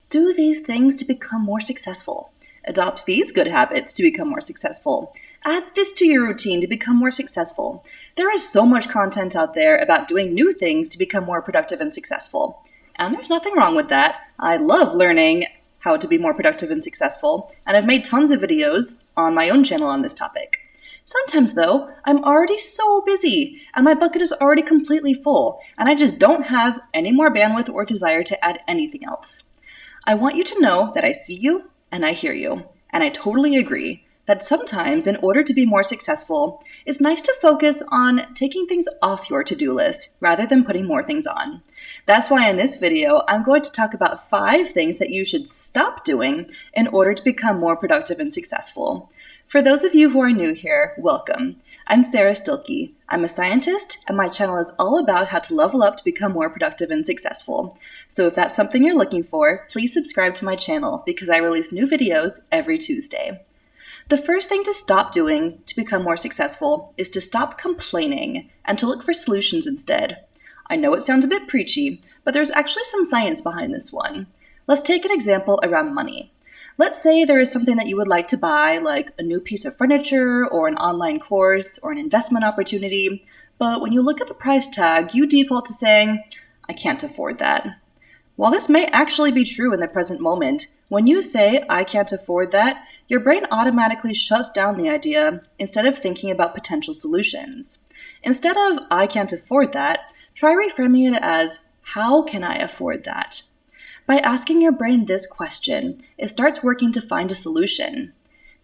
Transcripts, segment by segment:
Do these things to become more successful. Adopt these good habits to become more successful. Add this to your routine to become more successful. There is so much content out there about doing new things to become more productive and successful. And there's nothing wrong with that. I love learning how to be more productive and successful, and I've made tons of videos on my own channel on this topic. Sometimes, though, I'm already so busy, and my bucket is already completely full, and I just don't have any more bandwidth or desire to add anything else. I want you to know that I see you, and I hear you, and I totally agree that sometimes, in order to be more successful, it's nice to focus on taking things off your to-do list rather than putting more things on. That's why in this video, I'm going to talk about 5 things that you should stop doing in order to become more productive and successful. For those of you who are new here, welcome. I'm Sara Stilleke. I'm a scientist, and my channel is all about how to level up to become more productive and successful. So if that's something you're looking for, please subscribe to my channel because I release new videos every Tuesday. The first thing to stop doing to become more successful is to stop complaining and to look for solutions instead. I know it sounds a bit preachy, but there's actually some science behind this one. Let's take an example around money. Let's say there is something that you would like to buy, like a new piece of furniture or an online course or an investment opportunity, but when you look at the price tag, you default to saying, I can't afford that. While this may actually be true in the present moment, when you say, I can't afford that, your brain automatically shuts down the idea instead of thinking about potential solutions. Instead of, I can't afford that, try reframing it as, how can I afford that? By asking your brain this question, it starts working to find a solution.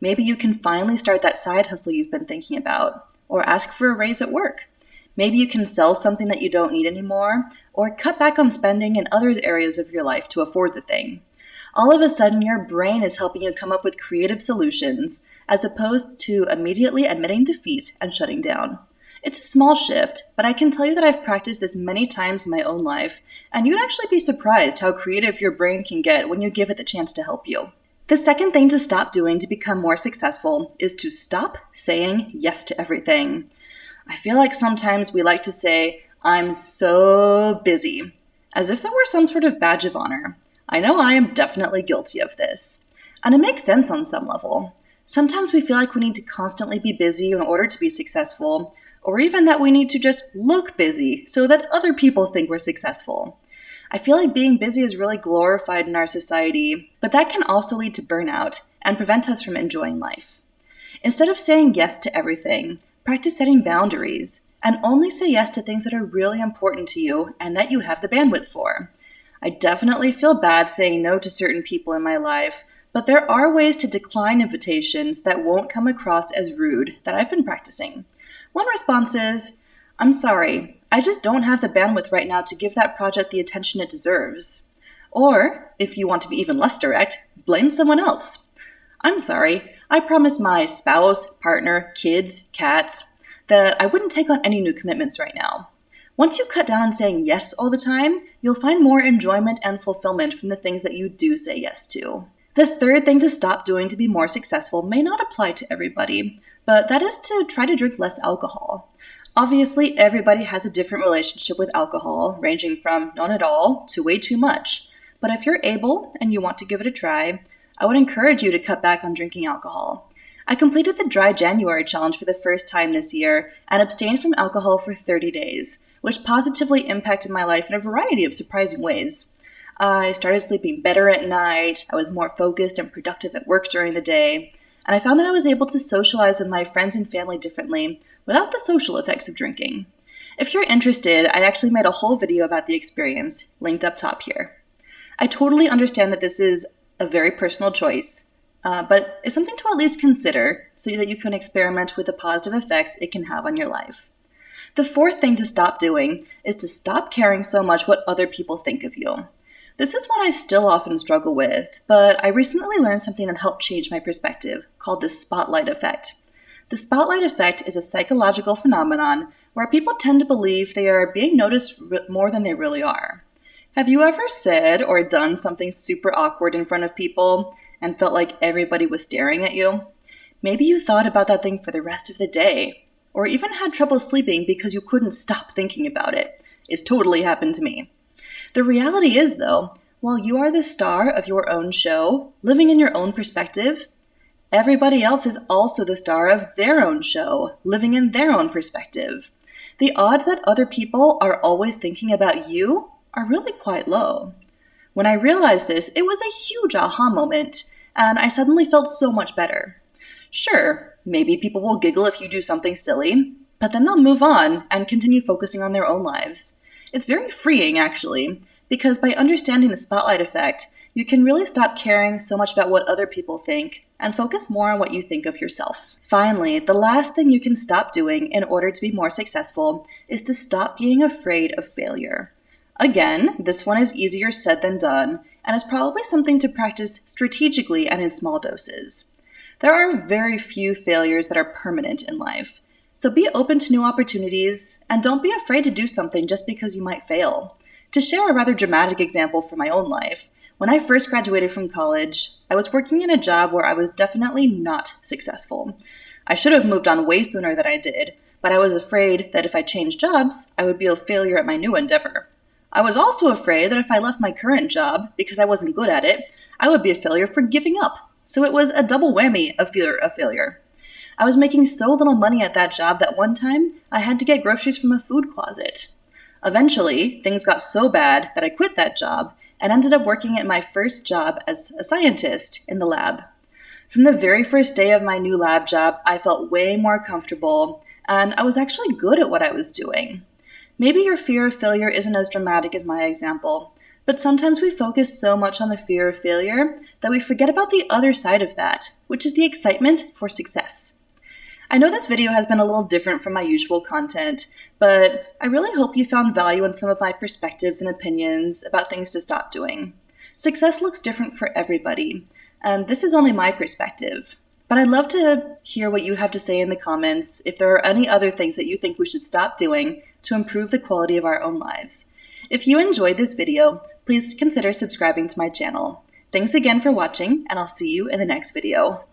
Maybe you can finally start that side hustle you've been thinking about, or ask for a raise at work. Maybe you can sell something that you don't need anymore, or cut back on spending in other areas of your life to afford the thing. All of a sudden, your brain is helping you come up with creative solutions, as opposed to immediately admitting defeat and shutting down. It's a small shift, but I can tell you that I've practiced this many times in my own life, and you'd actually be surprised how creative your brain can get when you give it the chance to help you. The second thing to stop doing to become more successful is to stop saying yes to everything. I feel like sometimes we like to say, I'm so busy, as if it were some sort of badge of honor. I know I am definitely guilty of this. And it makes sense on some level. Sometimes we feel like we need to constantly be busy in order to be successful, or even that we need to just look busy so that other people think we're successful. I feel like being busy is really glorified in our society, but that can also lead to burnout and prevent us from enjoying life. Instead of saying yes to everything, practice setting boundaries and only say yes to things that are really important to you and that you have the bandwidth for. I definitely feel bad saying no to certain people in my life, but there are ways to decline invitations that won't come across as rude that I've been practicing. One response is, I'm sorry, I just don't have the bandwidth right now to give that project the attention it deserves. Or, if you want to be even less direct, blame someone else. I'm sorry, I promised my spouse, partner, kids, cats, that I wouldn't take on any new commitments right now. Once you cut down on saying yes all the time, you'll find more enjoyment and fulfillment from the things that you do say yes to. The third thing to stop doing to be more successful may not apply to everybody, but that is to try to drink less alcohol. Obviously, everybody has a different relationship with alcohol, ranging from none at all to way too much. But if you're able and you want to give it a try, I would encourage you to cut back on drinking alcohol. I completed the Dry January challenge for the first time this year and abstained from alcohol for 30 days, which positively impacted my life in a variety of surprising ways. I started sleeping better at night, I was more focused and productive at work during the day, and I found that I was able to socialize with my friends and family differently without the social effects of drinking. If you're interested, I actually made a whole video about the experience, linked up top here. I totally understand that this is a very personal choice, but it's something to at least consider so that you can experiment with the positive effects it can have on your life. The fourth thing to stop doing is to stop caring so much what other people think of you. This is one I still often struggle with, but I recently learned something that helped change my perspective, called the spotlight effect. The spotlight effect is a psychological phenomenon where people tend to believe they are being noticed more than they really are. Have you ever said or done something super awkward in front of people and felt like everybody was staring at you? Maybe you thought about that thing for the rest of the day, or even had trouble sleeping because you couldn't stop thinking about it. It's totally happened to me. The reality is, though, while you are the star of your own show, living in your own perspective, everybody else is also the star of their own show, living in their own perspective. The odds that other people are always thinking about you are really quite low. When I realized this, it was a huge aha moment, and I suddenly felt so much better. Sure, maybe people will giggle if you do something silly, but then they'll move on and continue focusing on their own lives. It's very freeing, actually, because by understanding the spotlight effect, you can really stop caring so much about what other people think and focus more on what you think of yourself. Finally, the last thing you can stop doing in order to be more successful is to stop being afraid of failure. Again, this one is easier said than done, and is probably something to practice strategically and in small doses. There are very few failures that are permanent in life, so be open to new opportunities, and don't be afraid to do something just because you might fail. To share a rather dramatic example from my own life, when I first graduated from college, I was working in a job where I was definitely not successful. I should have moved on way sooner than I did, but I was afraid that if I changed jobs, I would be a failure at my new endeavor. I was also afraid that if I left my current job because I wasn't good at it, I would be a failure for giving up. So it was a double whammy of failure. I was making so little money at that job that one time I had to get groceries from a food closet. Eventually, things got so bad that I quit that job and ended up working at my first job as a scientist in the lab. From the very first day of my new lab job, I felt way more comfortable, and I was actually good at what I was doing. Maybe your fear of failure isn't as dramatic as my example, but sometimes we focus so much on the fear of failure that we forget about the other side of that, which is the excitement for success. I know this video has been a little different from my usual content, but I really hope you found value in some of my perspectives and opinions about things to stop doing. Success looks different for everybody, and this is only my perspective. But I'd love to hear what you have to say in the comments if there are any other things that you think we should stop doing to improve the quality of our own lives. If you enjoyed this video, please consider subscribing to my channel. Thanks again for watching, and I'll see you in the next video.